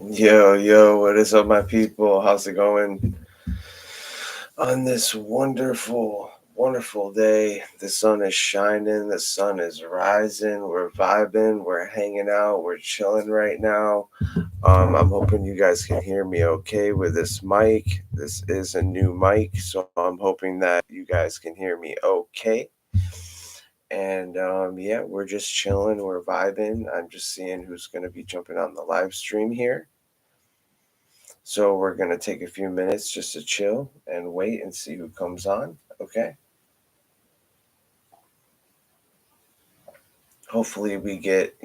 Yo, what is up, my people? How's it going on this wonderful day? The sun is shining, the sun is rising, we're vibing, we're hanging out, we're chilling right now. I'm hoping you guys can hear me okay with this mic. This is a new mic, so I'm hoping that you guys can hear me okay. And yeah, we're just chilling, we're vibing. I'm just seeing who's going to be jumping on the live stream here. So we're going to take a few minutes just to chill and wait and see who comes on. Okay. Hopefully we get,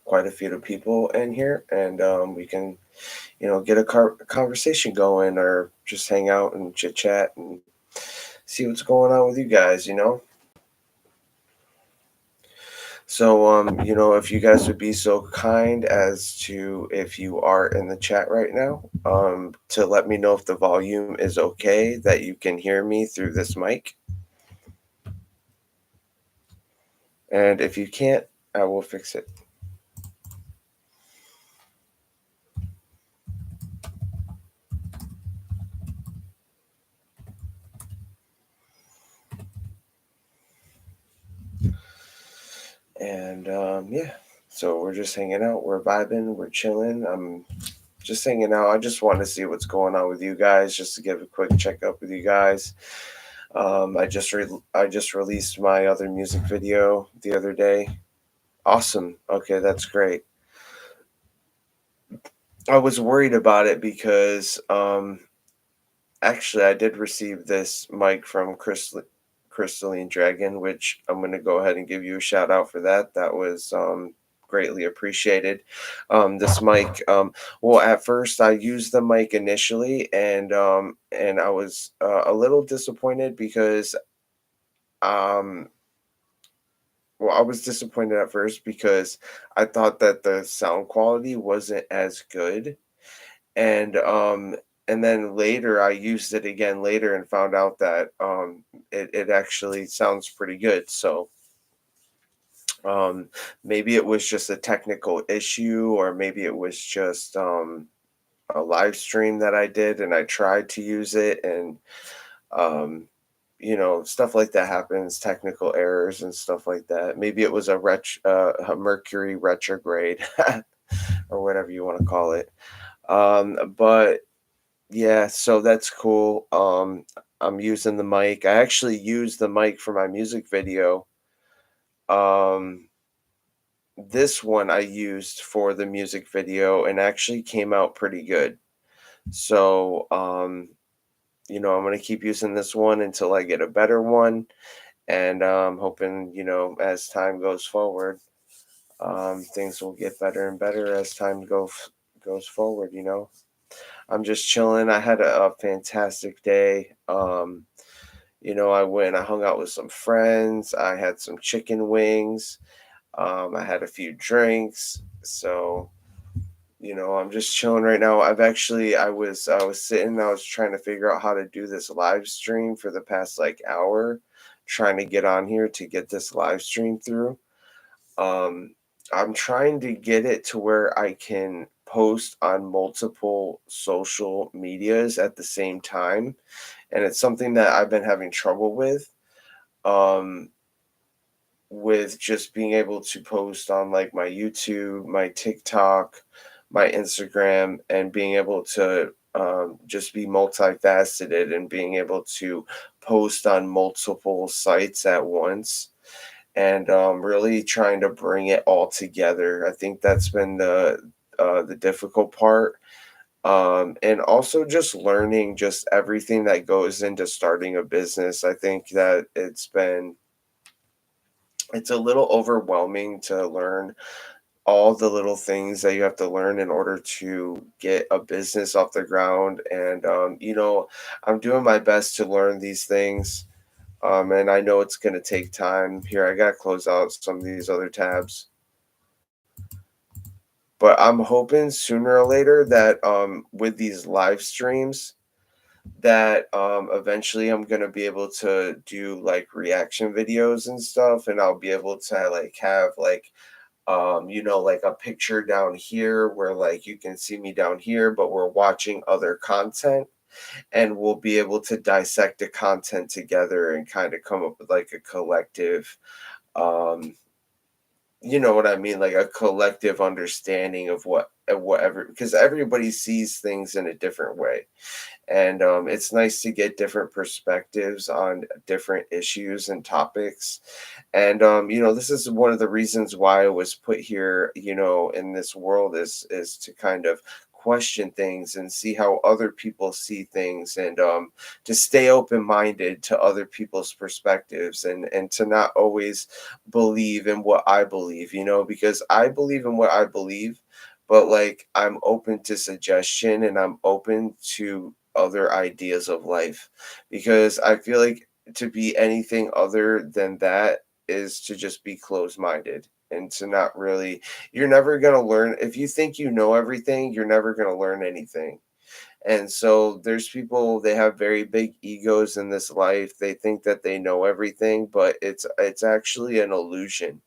quite a few people in here and we can, get a conversation going or just hang out and chit chat and see what's going on with you guys. So, if you guys would be so kind as to, if you are in the chat right now, to let me know if the volume is okay, that you can hear me through this mic. And if you can't, I will fix it. And yeah, so we're just hanging out, we're vibing, we're chilling. I'm just hanging out. I just want to see what's going on with you guys, just to give a quick checkup with you guys. I just released my other music video the other day. Awesome. Okay, that's great. I was worried about it because actually I did receive this mic from Crystalline Dragon, which I'm going to go ahead and give you a shout out for that. That was greatly appreciated. This mic, well, at first I used the mic initially, and I was a little disappointed because um, well, I was disappointed at first because I thought that the sound quality wasn't as good, and and then later I used it again later and found out that it actually sounds pretty good. So um maybe it was just a technical issue, or maybe it was just a live stream that I did and I tried to use it, and um stuff like that happens, technical errors and stuff like that. Maybe it was a Mercury retrograde or whatever you want to call it. But yeah, so that's cool. I'm using the mic. I actually used the mic for my music video. Um, this one I used for the music video and actually came out pretty good. So, I'm gonna keep using this one until I get a better one, and hoping, as time goes forward, things will get better and better as time goes forward. I'm just chilling. I had a fantastic day. I hung out with some friends. I had some chicken wings. I had a few drinks. So, I'm just chilling right now. I was sitting, I was trying to figure out how to do this live stream for the past like hour, trying to get on here to get this live stream through. Um, I'm trying to get it to where I can post on multiple social medias at the same time, and it's something that I've been having trouble um, with just being able to post on like my YouTube, my TikTok, my Instagram, and being able to just be multifaceted and being able to post on multiple sites at once, and really trying to bring it all together. I think that's been the difficult part, and also just learning just everything that goes into starting a business. I think that it's a little overwhelming to learn all the little things that you have to learn in order to get a business off the ground. And I'm doing my best to learn these things, and I know it's going to take time. Here, I got to close out some of these other tabs. But I'm hoping sooner or later that with these live streams, that eventually I'm gonna be able to do like reaction videos and stuff, and I'll be able to like have like like a picture down here where like you can see me down here, but we're watching other content, and we'll be able to dissect the content together and kind of come up with like a collective, um, you know what I mean, like a collective understanding of whatever, because everybody sees things in a different way. And it's nice to get different perspectives on different issues and topics. And this is one of the reasons why I was put here, in this world, is to kind of question things and see how other people see things, and to stay open minded to other people's perspectives, and to not always believe in what I believe, because I believe in what I believe, but like I'm open to suggestion, and I'm open to other ideas of life, because I feel like to be anything other than that is to just be closed minded, and to not really, you're never going to learn. If you think you know everything, you're never going to learn anything. And so there's people, they have very big egos in this life. They think that they know everything, but it's actually an illusion.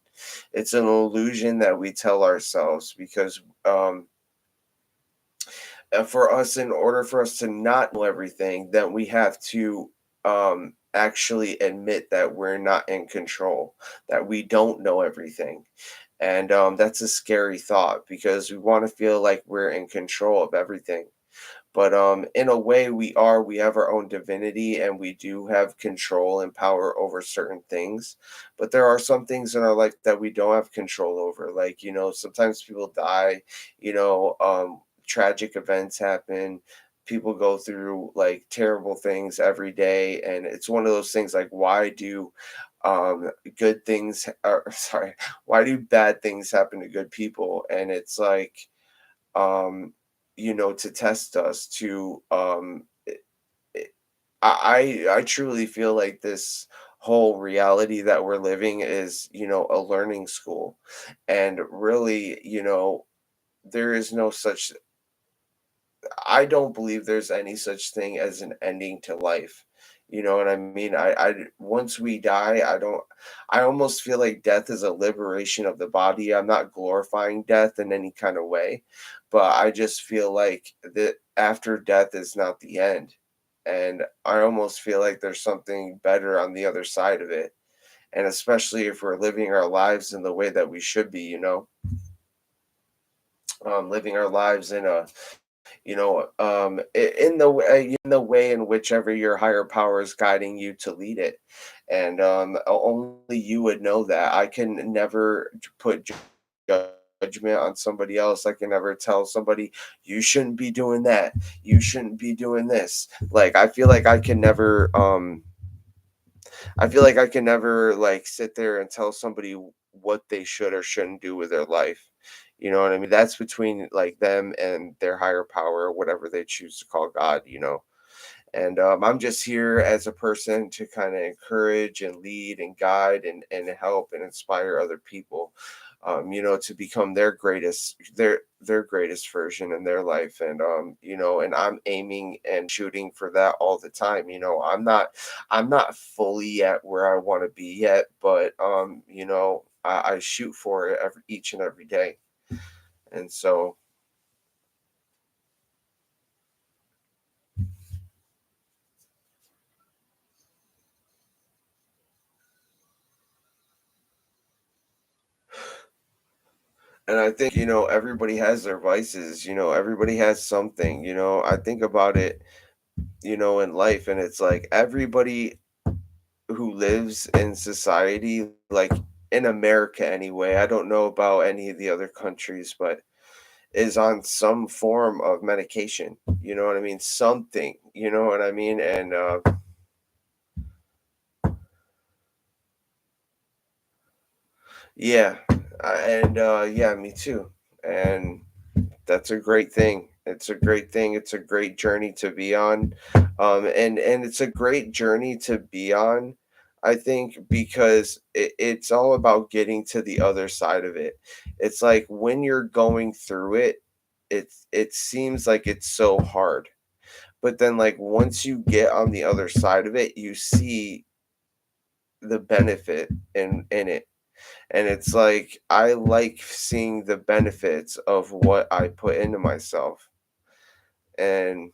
It's an illusion that we tell ourselves, because for us, in order for us to not know everything, then we have to actually admit that we're not in control, that we don't know everything. And that's a scary thought, because we want to feel like we're in control of everything. But in a way, we have our own divinity, and we do have control and power over certain things. But there are some things in our life that we don't have control over. Like, sometimes people die, tragic events happen. People go through like terrible things every day. And it's one of those things, like, why do good things, or sorry, why do bad things happen to good people? And it's like, um, to test us, to it- I truly feel like this whole reality that we're living is, a learning school. And really, there is no such, I don't believe there's any such thing as an ending to life. You know what I mean? Once we die, I almost feel like death is a liberation of the body. I'm not glorifying death in any kind of way, but I just feel like that after death is not the end. And I almost feel like there's something better on the other side of it. And especially if we're living our lives in the way that we should be, living our lives in a, in the way in whichever your higher power is guiding you to lead it. And only you would know that. I can never put judgment on somebody else. I can never tell somebody, you shouldn't be doing that, you shouldn't be doing this. Like, I feel like I can never like sit there and tell somebody what they should or shouldn't do with their life. You know what I mean? That's between like them and their higher power, whatever they choose to call God. And I'm just here as a person to kind of encourage and lead and guide, and help and inspire other people, to become their greatest version in their life. And and I'm aiming and shooting for that all the time. I'm not fully at where I want to be yet, but I shoot for it each and every day. And so, and I think, everybody has their vices, everybody has something. I think about it, in life, and it's like everybody who lives in society, like in America anyway, I don't know about any of the other countries, but is on some form of medication. You know what I mean? Something, you know what I mean? And yeah, and yeah, me too. And that's a great thing. It's a great thing. It's a great journey to be on. And it's a great journey to be on, I think, because it's all about getting to the other side of it. It's like when you're going through it, it seems like it's so hard. But then like once you get on the other side of it, you see the benefit in it. And it's like I like seeing the benefits of what I put into myself. And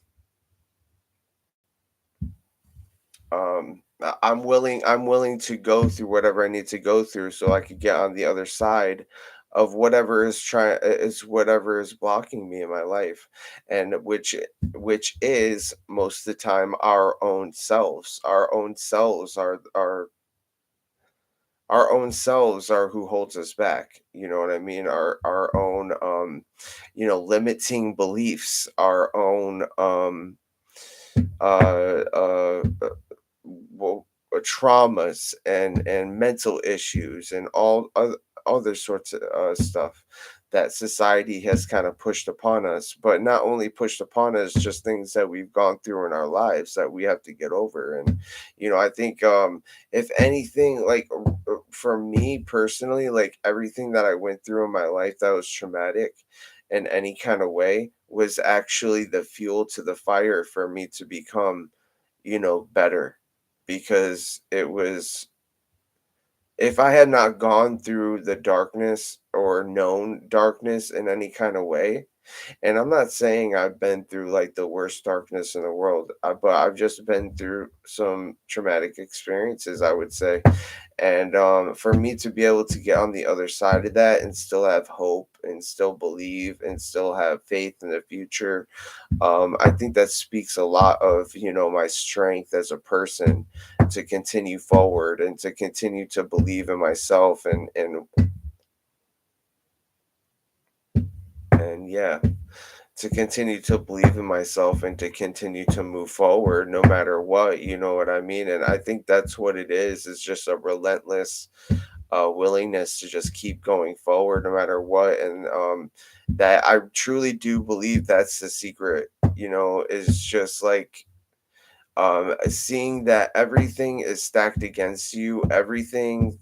I'm willing to go through whatever I need to go through so I could get on the other side of whatever is whatever is blocking me in my life, and which is most of the time our own selves are who holds us back, you know what I mean? Our own limiting beliefs, our own uh uh well, traumas and mental issues and all other sorts of stuff that society has kind of pushed upon us, but not only pushed upon us, just things that we've gone through in our lives that we have to get over. And I think if anything, like for me personally, like everything that I went through in my life that was traumatic in any kind of way was actually the fuel to the fire for me to become better, because it was if I had not gone through the darkness or known darkness in any kind of way, and I'm not saying I've been through like the worst darkness in the world, but I've just been through some traumatic experiences, I would say. And for me to be able to get on the other side of that and still have hope and still believe and still have faith in the future, I think that speaks a lot of my strength as a person to continue forward and to continue to believe in myself, and yeah, to continue to believe in myself and to continue to move forward no matter what, you know what I mean? And I think that's what it is just a relentless willingness to just keep going forward no matter what. And that I truly do believe that's the secret, is just like seeing that everything is stacked against you, everything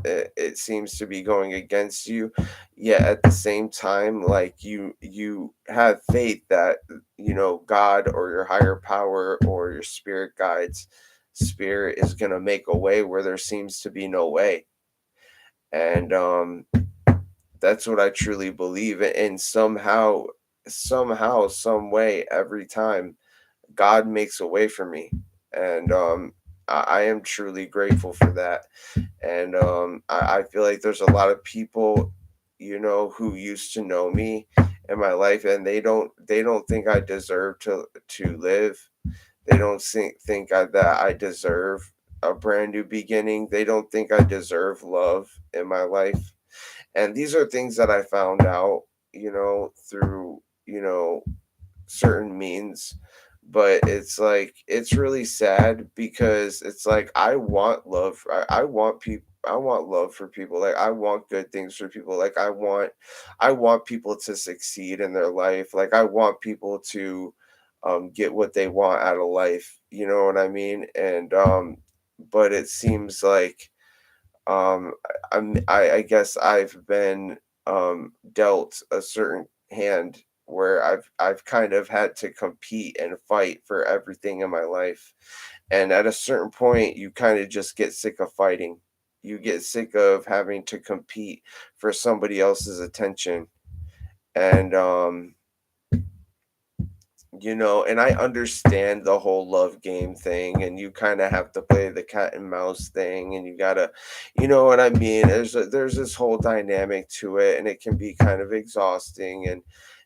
it seems to be going against you, yet at the same time, like you have faith that God or your higher power or your spirit guides spirit is going to make a way where there seems to be no way. And that's what I truly believe. And somehow some way, every time God makes a way for me. And I am truly grateful for that. And I feel like there's a lot of people, who used to know me in my life, and they don't think I deserve to live. They don't think that I deserve a brand new beginning. They don't think I deserve love in my life. And these are things that I found out, through, certain means. But it's like it's really sad because it's like I want love. I want people. I want love for people. Like I want good things for people. Like I want people to succeed in their life. Like I want people to get what they want out of life. You know what I mean? And but it seems like I guess I've been dealt a certain hand where I've kind of had to compete and fight for everything in my life. And at a certain point you kind of just get sick of fighting. You get sick of having to compete for somebody else's attention. And and I understand the whole love game thing, and you kind of have to play the cat and mouse thing, and you gotta, you know what I mean? There's this whole dynamic to it, and it can be kind of exhausting, and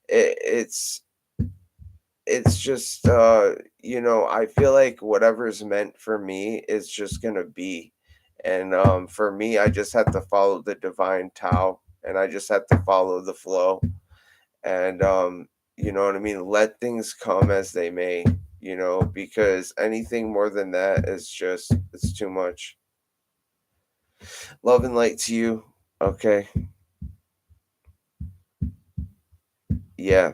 it's just I feel like whatever is meant for me is just gonna be. And for me, I just have to follow the divine Tao, and I just have to follow the flow. And you know what I mean, let things come as they may, because anything more than that is just it's too much. Love and light to you. Okay. Yeah.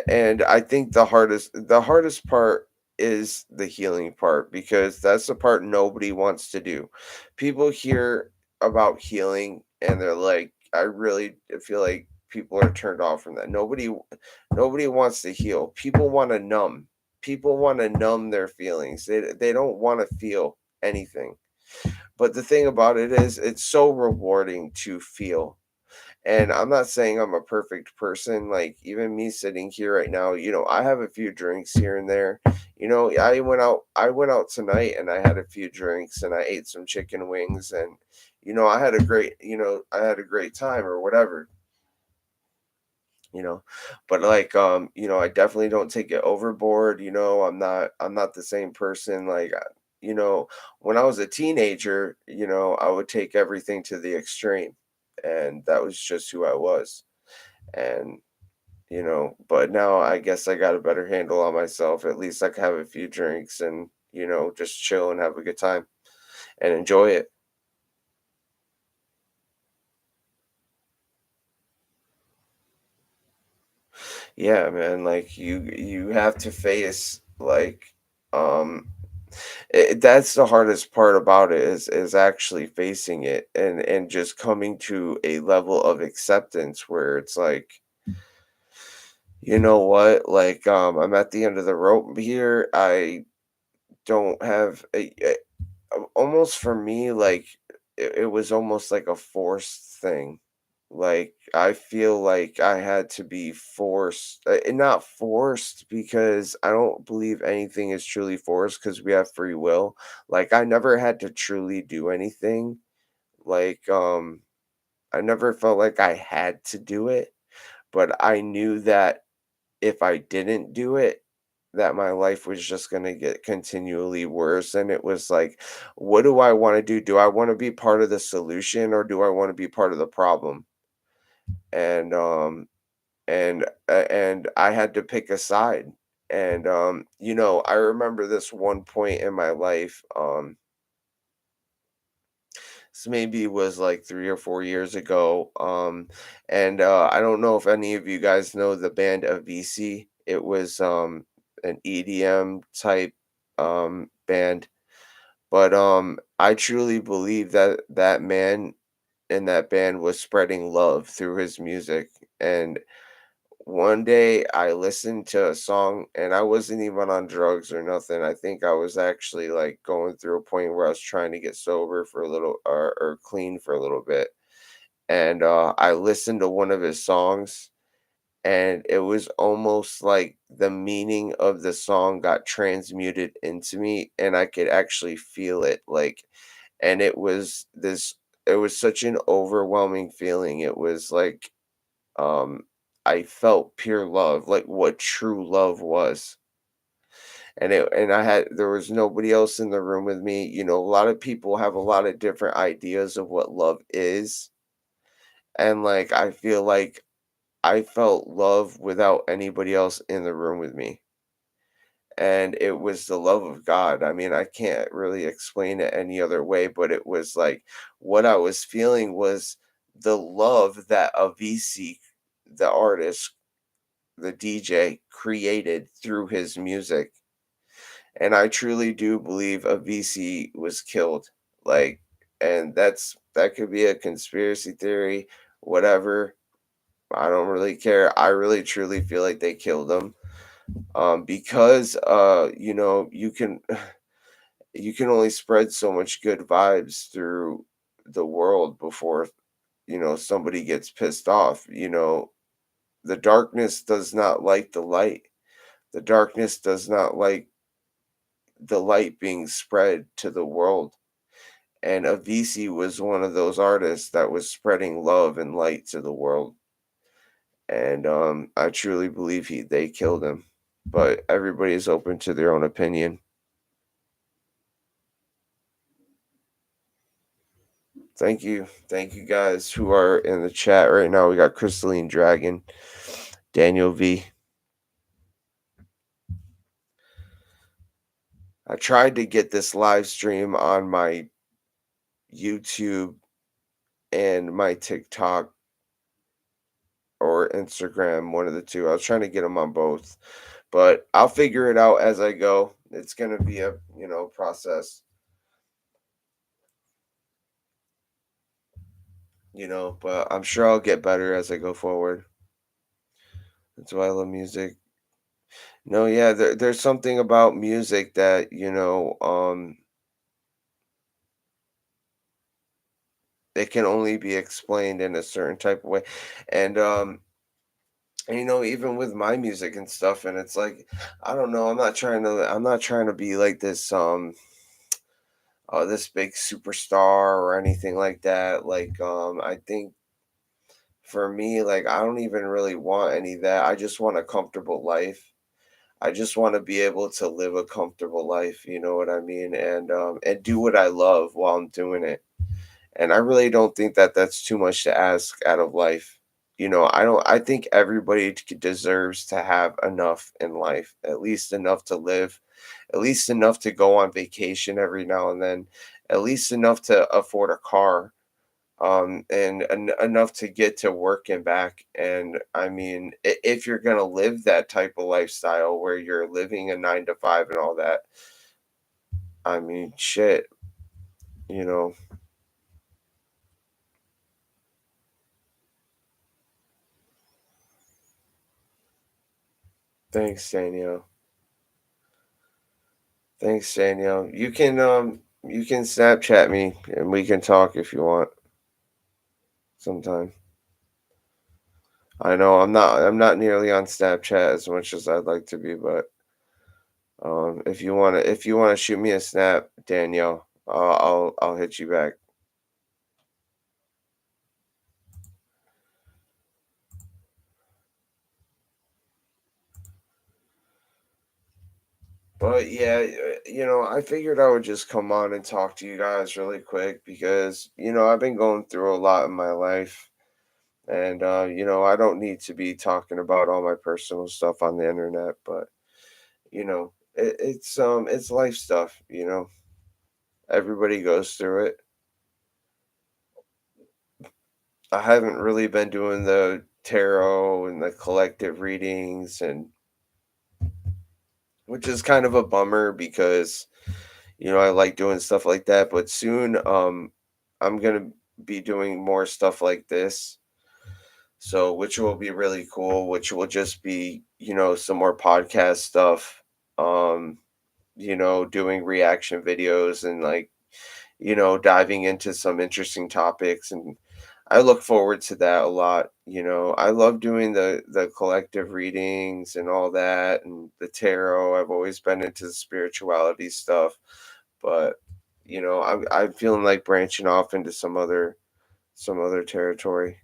And I think the hardest part is the healing part, because that's the part nobody wants to do. People hear about healing and they're like, I really feel like people are turned off from that. Nobody wants to heal. People want to numb. People want to numb their feelings. They don't want to feel anything. But the thing about it is it's so rewarding to feel. And I'm not saying I'm a perfect person. Like even me sitting here right now, I have a few drinks here and there. I went out tonight and I had a few drinks and I ate some chicken wings and I had a great time or whatever, you know. But like I definitely don't take it overboard, I'm not the same person like when I was a teenager, I would take everything to the extreme and that was just who I was. And but now I guess I got a better handle on myself. At least I can have a few drinks and, just chill and have a good time and enjoy it. Yeah, man, like you have to face like um that's the hardest part about it is actually facing it and just coming to a level of acceptance where it's like, you know what, like I'm at the end of the rope here. I don't have almost for me, like, it was almost like a forced thing. Like, I feel like I had to be forced and not forced because I don't believe anything is truly forced because we have free will. Like, I never had to truly do anything. Like, I never felt like I had to do it, but I knew that if I didn't do it, that my life was just gonna get continually worse, and it was like, what do I wanna do? Do I wanna be part of the solution, or do I wanna be part of the problem? And, and I had to pick a side, and, I remember this one point in my life, this maybe was like 3 or 4 years ago, and, I don't know if any of you guys know the band Avicii. It was, an EDM type, band, but, I truly believe that that man in that band was spreading love through his music, and one day I listened to a song and I wasn't even on drugs or nothing. I think I was actually like going through a point where I was trying to get sober for a little or clean for a little bit. And I listened to one of his songs and it was almost like the meaning of the song got transmuted into me and I could actually feel it like and it was such an overwhelming feeling. It was like um, I felt pure love, like what true love was. And there was nobody else in the room with me. A lot of people have a lot of different ideas of what love is. And like I feel like I felt love without anybody else in the room with me. And it was the love of God. I mean, I can't really explain it any other way, but it was like what I was feeling was the love that Avicii, the artist, the DJ created through his music. And I truly do believe a VC was killed. Like, and that could be a conspiracy theory, whatever. I don't really care. I really truly feel like they killed him. Because you can only spread so much good vibes through the world before somebody gets pissed off. The darkness does not like the light. The darkness does not like the light being spread to the world. And Avicii was one of those artists that was spreading love and light to the world. And I truly believe they killed him. But everybody is open to their own opinion. Thank you. Thank you guys who are in the chat right now. We got Crystalline Dragon, Daniel V. I tried to get this live stream on my YouTube and my TikTok or Instagram, one of the two. I was trying to get them on both, but I'll figure it out as I go. It's gonna be a process, but I'm sure I'll get better as I go forward. That's why I love music. No, yeah, there's something about music that it can only be explained in a certain type of way. And and, even with my music and stuff, and it's like, I don't know, I'm not trying to be like this big superstar or anything like that. Like, I think for me, like, I don't even really want any of that. I just want a comfortable life. I just want to be able to live a comfortable life, you know what I mean? And do what I love while I'm doing it. And I really don't think that that's too much to ask out of life. I think everybody deserves to have enough in life, at least enough to live, at least enough to go on vacation every now and then, at least enough to afford a car, and enough to get to work and back. And I mean, if you're going to live that type of lifestyle where you're living a 9 to 5 and all that, I mean, shit, you know, thanks, Danielle. Thanks, Danielle. You can Snapchat me and we can talk if you want sometime. I know I'm not nearly on Snapchat as much as I'd like to be, but if you wanna shoot me a snap, Danielle, I'll hit you back. But yeah, I figured I would just come on and talk to you guys really quick because I've been going through a lot in my life. And I don't need to be talking about all my personal stuff on the internet, but it's life stuff. Everybody goes through it. I haven't really been doing the tarot and the collective readings, and which is kind of a bummer because I like doing stuff like that. But soon I'm gonna be doing more stuff like this, so which will be really cool, which will just be some more podcast stuff, um doing reaction videos and, like, diving into some interesting topics. And I look forward to that a lot. I love doing the collective readings and all that, and the tarot. I've always been into the spirituality stuff, but I'm feeling like branching off into some other territory.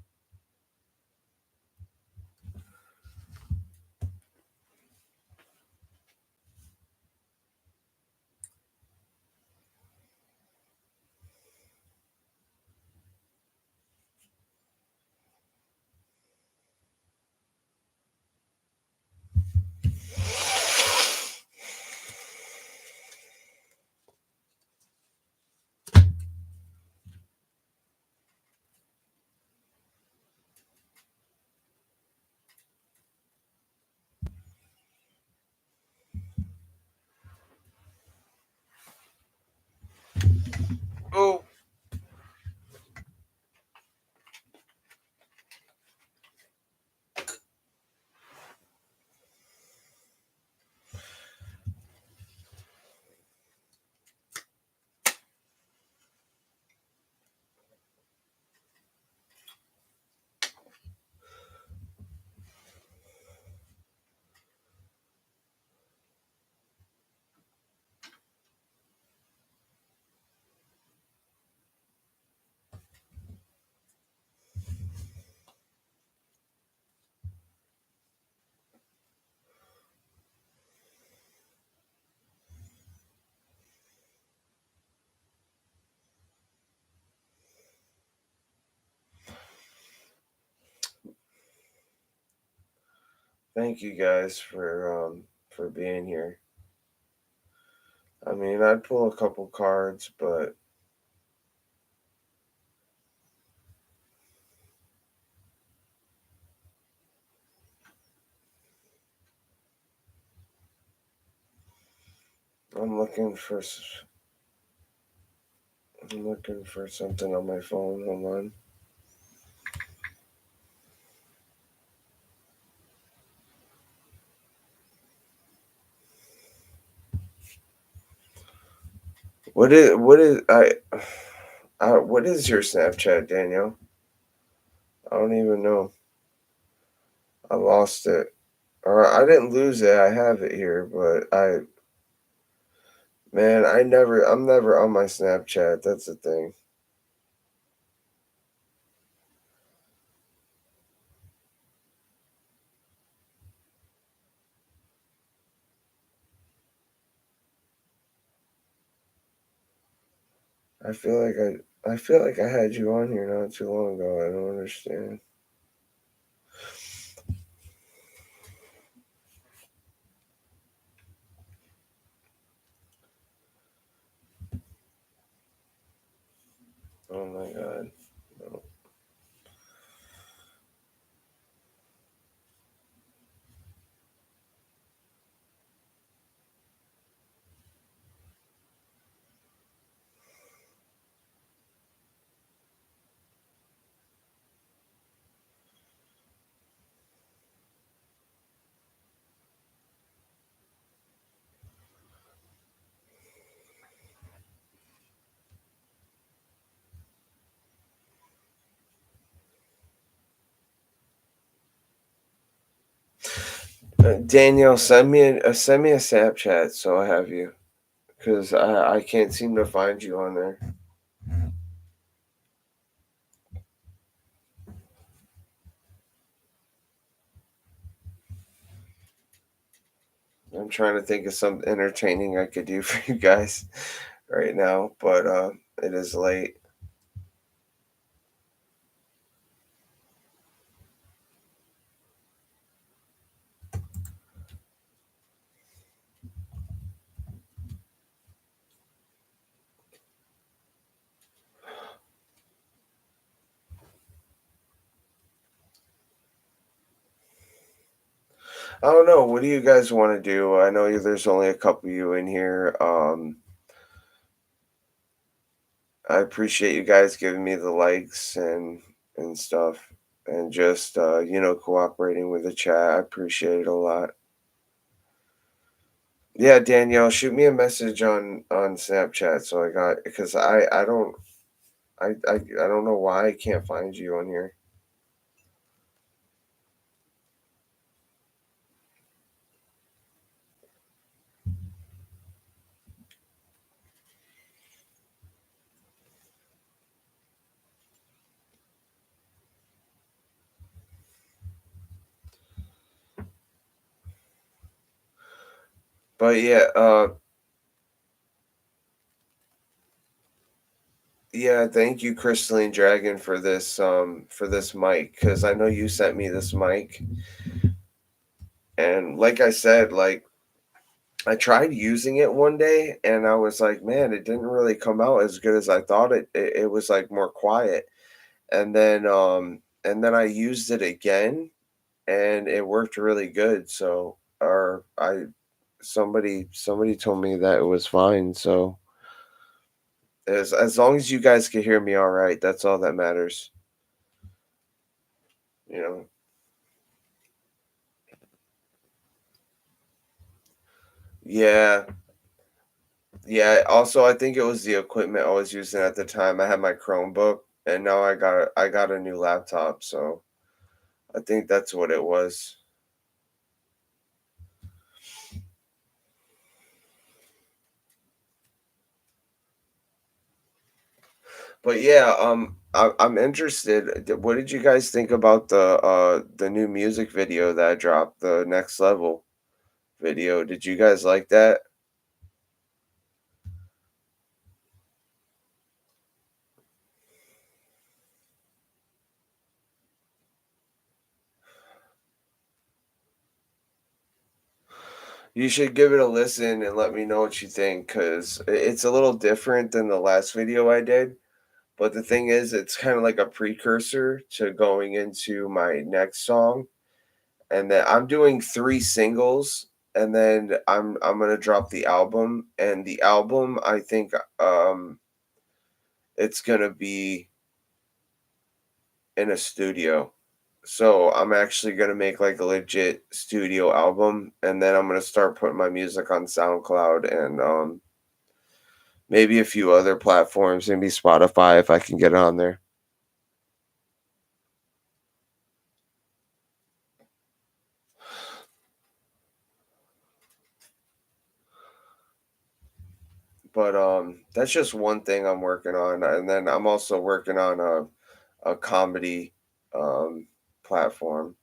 Oh, thank you guys for being here. I mean, I'd pull a couple cards, but I'm looking for I'm looking for something on my phone. Hold on. What is What is your Snapchat, Daniel? I don't even know. I lost it. Or I didn't lose it. I have it here, but man, I'm never on my Snapchat. That's the thing. I feel like I had you on here not too long ago. I don't understand. Oh my god. No. Daniel, send me a Snapchat so I have you, because I can't seem to find you on there. I'm trying to think of something entertaining I could do for you guys right now, but it is late. I don't know. What do you guys want to do? I know there's only a couple of you in here. I appreciate you guys giving me the likes and stuff, and just cooperating with the chat. I appreciate it a lot. Yeah, Danielle, shoot me a message on Snapchat so I got, because I don't know why I can't find you on here. But yeah, thank you, Crystalline Dragon, for this mic, because I know you sent me this mic, and like I said, like I tried using it one day, and I was like, man, it didn't really come out as good as I thought it was like more quiet, and then I used it again, and it worked really good. So, or I somebody told me that it was fine. So as long as you guys can hear me all right, that's all that matters. You know. Yeah. Yeah. Also, I think it was the equipment I was using at the time. I had my Chromebook, and now I got a new laptop. So I think that's what it was. But yeah, I'm interested. What did you guys think about the new music video that dropped, the next level video? Did you guys like that? You should give it a listen and let me know what you think, because it's a little different than the last video I did. But the thing is, it's kind of like a precursor to going into my next song. And then I'm doing three singles, and then I'm gonna drop the album. And the album, I think, it's gonna be in a studio. So I'm actually gonna make like a legit studio album, and then I'm gonna start putting my music on SoundCloud and maybe a few other platforms, maybe Spotify if I can get on there. But that's just one thing I'm working on, and then I'm also working on a comedy um platform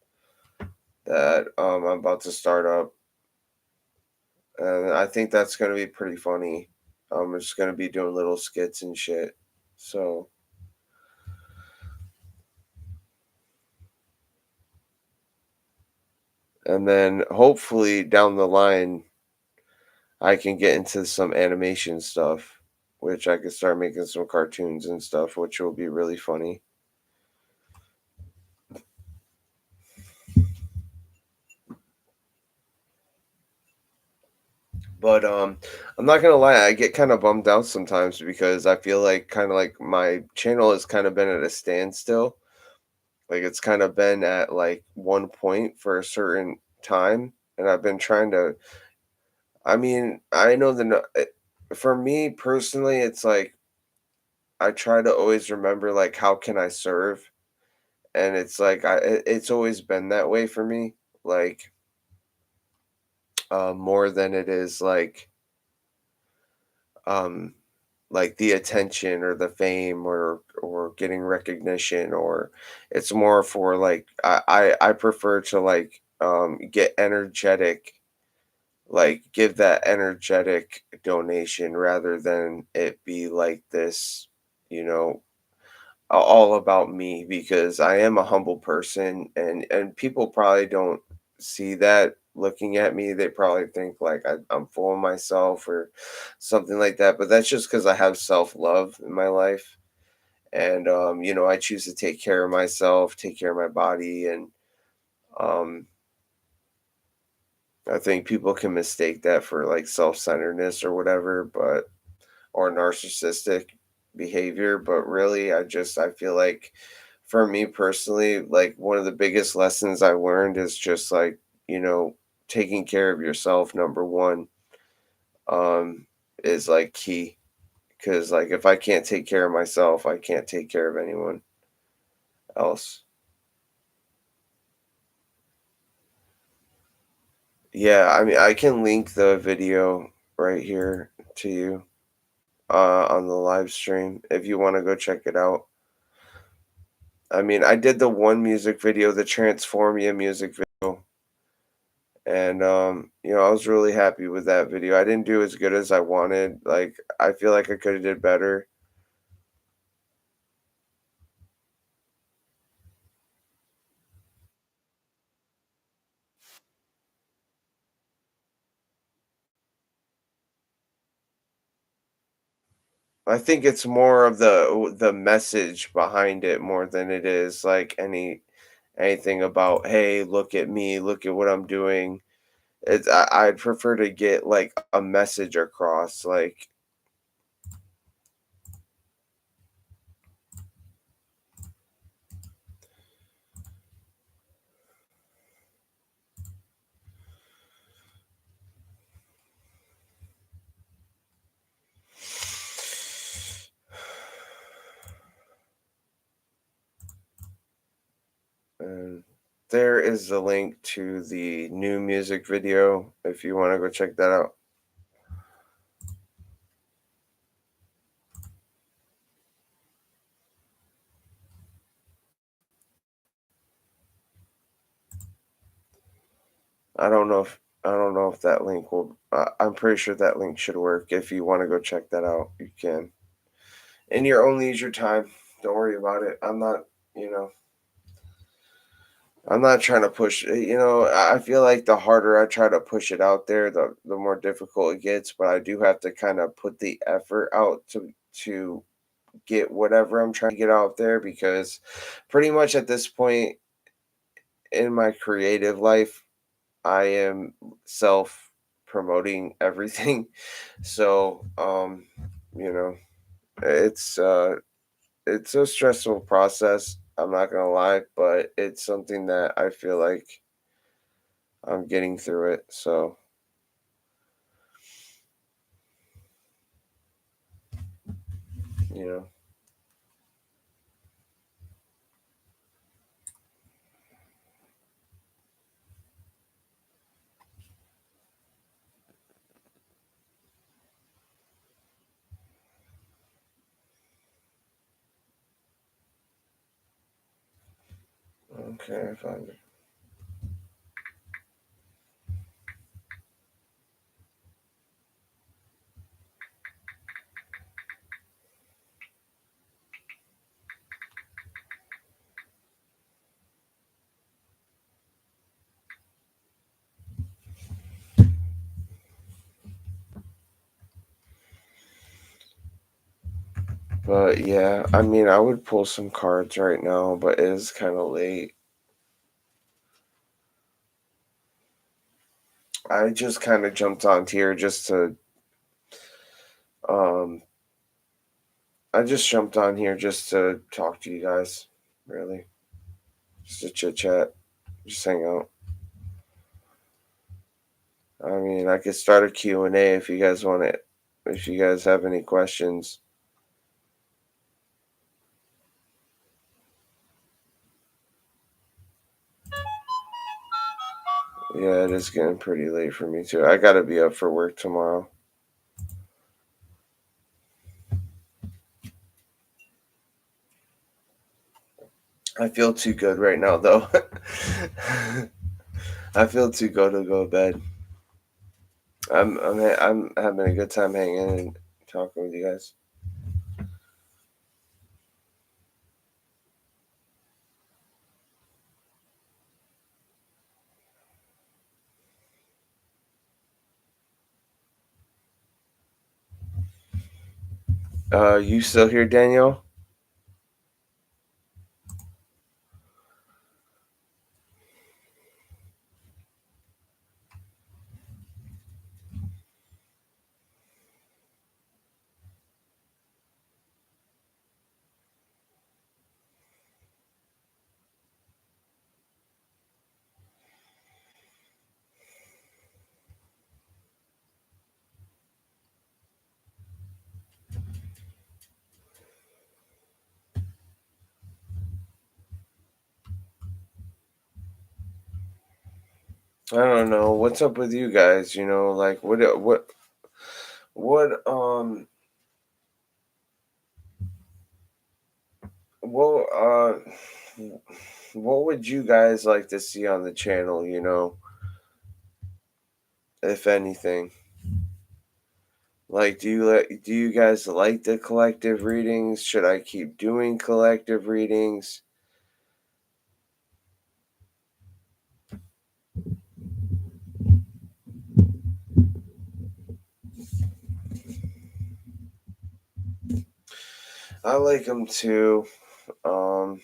that I'm about to start up, and I think that's gonna be pretty funny. I'm just gonna be doing little skits and shit. So, and then hopefully down the line, I can get into some animation stuff, which I could start making some cartoons and stuff, which will be really funny. But I'm not gonna lie, I get kind of bummed out sometimes because I feel like kind of like my channel has kind of been at a standstill. Like it's kind of been at like one point for a certain time, and I've been trying to. I mean, I know for me personally, it's like I try to always remember like how can I serve, and it's like it's always been that way for me. Like more than it is um like the attention or the fame or getting recognition, or it's more for like I prefer to like get energetic, like give that energetic donation rather than it be like this, you know, all about me, because I am a humble person, and people probably don't see that looking at me. They probably think like I'm full of myself or something like that. But that's just because I have self love in my life, and you know, I choose to take care of myself, take care of my body, and um, I think people can mistake that for like self centeredness or whatever, but or narcissistic behavior. But really, I feel like for me personally, like one of the biggest lessons I learned is just like, you know, taking care of yourself, number one, is like key. Cause like if I can't take care of myself, I can't take care of anyone else. Yeah, I mean I can link the video right here to you on the live stream if you want to go check it out. I mean, I did the one music video, the Transformia music video, and you know, I was really happy with that video. I didn't do as good as I wanted. Like, I feel like I could have did better. I think it's more of the message behind it more than it is like anything about, hey, look at me, look at what I'm doing. I'd prefer to get like a message across, like. And there is the link to the new music video if you want to go check that out. I don't know if that link will. I'm pretty sure that link should work. If you want to go check that out, you can in your own leisure time. Don't worry about it. I'm not. You know, I'm not trying to push. You know, I feel like the harder I try to push it out there, the more difficult it gets. But I do have to kind of put the effort out to get whatever I'm trying to get out there, because pretty much at this point in my creative life, I am self promoting everything. So, you know, it's uh it's a stressful process, I'm not gonna lie, but it's something that I feel like I'm getting through it. So you know. Okay, I found it. But yeah, I mean, I would pull some cards right now, but it is kind of late. I just kind of jumped on here just to, um, I just jumped on here just to talk to you guys, really. Just to chit chat, just hang out. I mean, I could start a Q&A if you guys want it, if you guys have any questions. Yeah, it is getting pretty late for me too. I gotta be up for work tomorrow. I feel too good right now, though. I feel too good to go to bed. I'm having a good time hanging and talking with you guys. You still here, Danielle? I don't know. What's up with you guys? Like what what what would you guys like to see on the channel, if anything? Like, do you guys like the collective readings? Should I keep doing collective readings? I like them too. Um,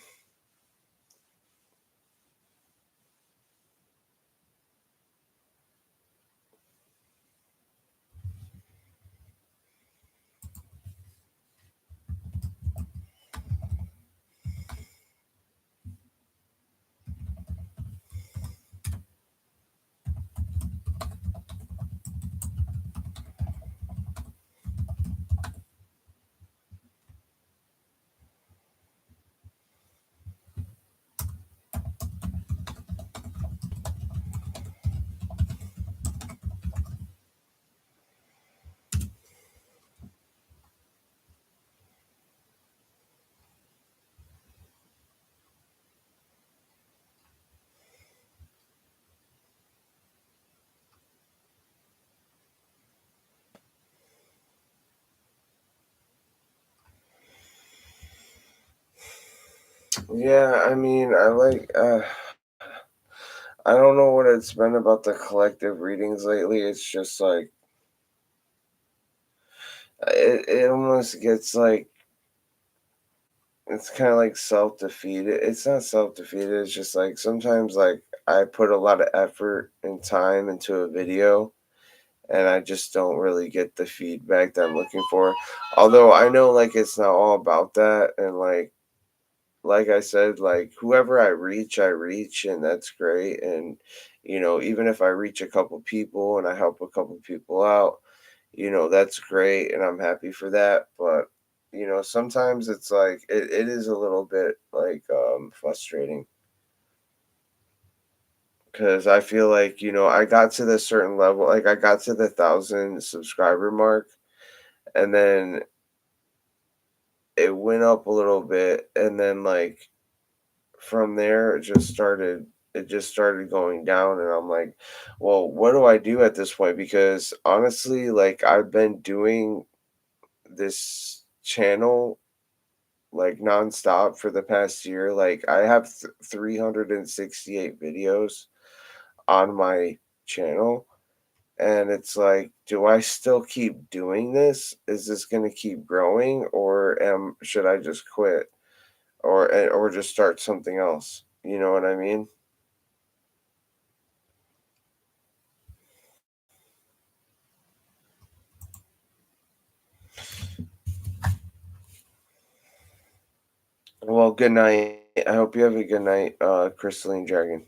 yeah, I mean, I don't know what it's been about the collective readings lately. It's just like it almost gets like it's kind of like self-defeated. It's not self-defeated. It's just like sometimes like I put a lot of effort and time into a video and I just don't really get the feedback that I'm looking for. Although I know like it's not all about that and like I said, like whoever I reach and that's great. And even if I reach a couple people and I help a couple people out, that's great and I'm happy for that. But sometimes it's like it is a little bit like frustrating because I feel like, I got to this certain level, like I got to the 1,000 subscriber mark, and then it went up a little bit, and then like from there it just started going down, and I'm like, well, what do I do at this point? Because honestly, like I've been doing this channel like nonstop for the past year. Like I have 368 videos on my channel, and it's like, do I still keep doing this? Is this going to keep growing, or should I just quit, or just start something else? You know what I mean? Well, good night. I hope you have a good night, Crystalline Dragon.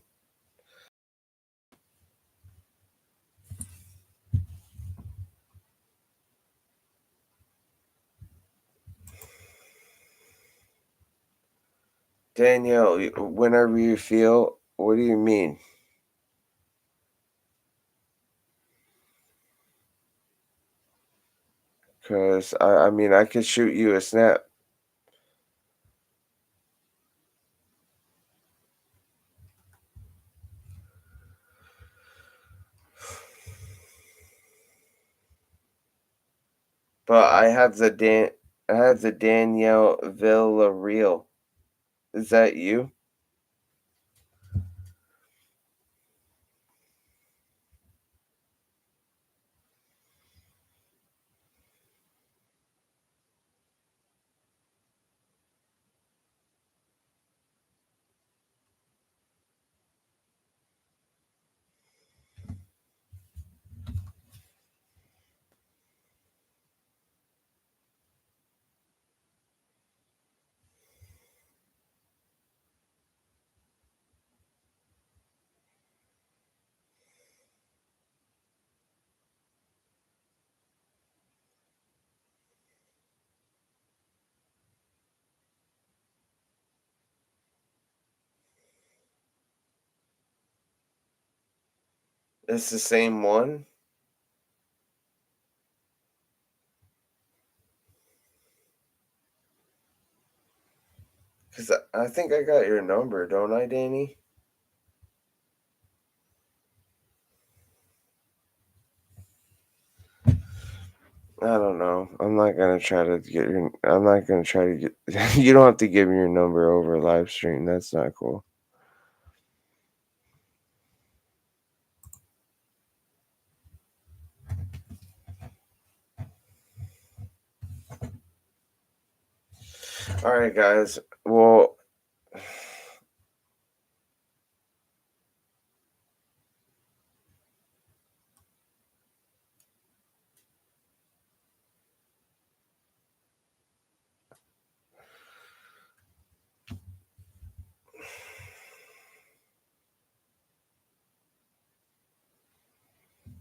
Danielle, whenever you feel, what do you mean? Because I mean, I could shoot you a snap, but I have the Danielle Villarreal. Is that you? It's the same one? Because I think I got your number, don't I, Danny? I don't know. I'm not gonna try to get your. I'm not gonna try to get. You don't have to give me your number over live stream. That's not cool. All right, guys. Well,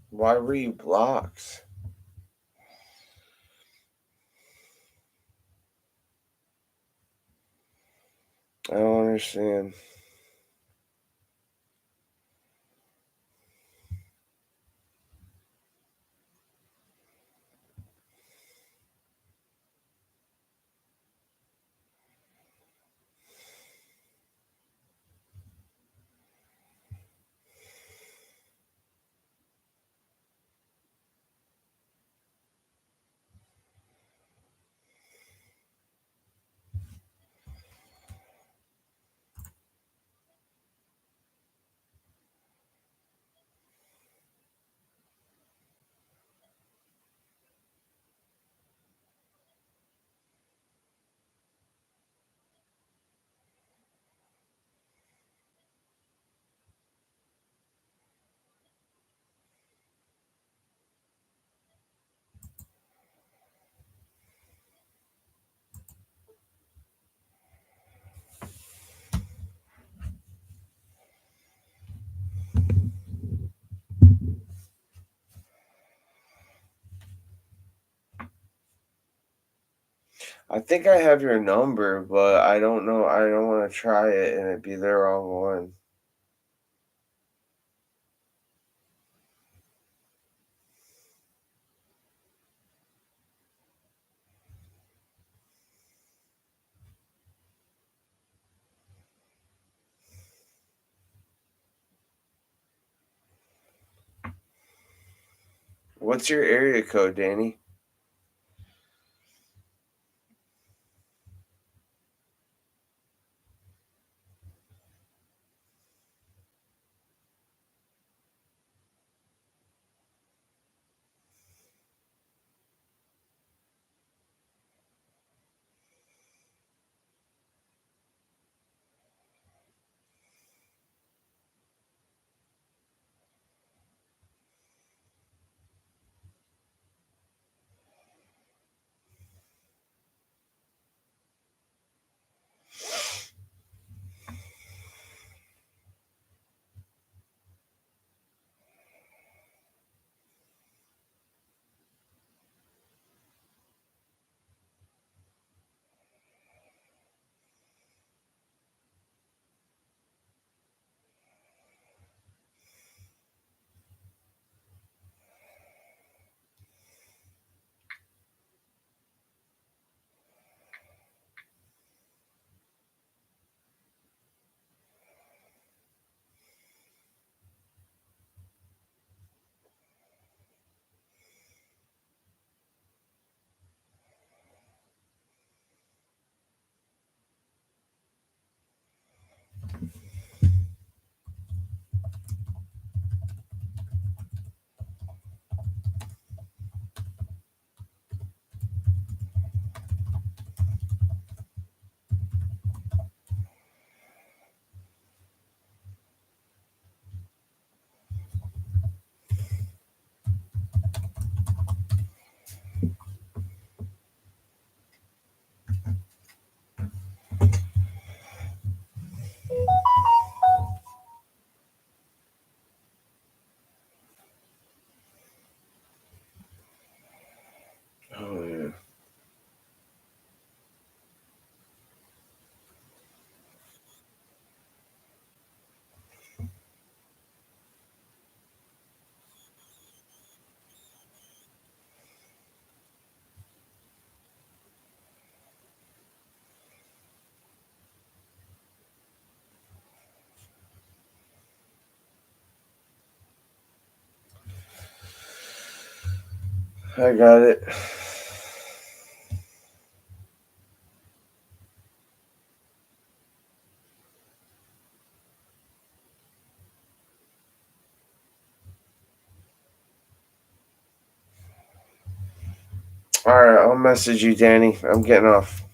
why were you blocked? I don't understand. I think I have your number, but I don't know. I don't want to try it and it be the wrong one. What's your area code, Danny? Oh yeah. I got it. All right, I'll message you, Danny. I'm getting off.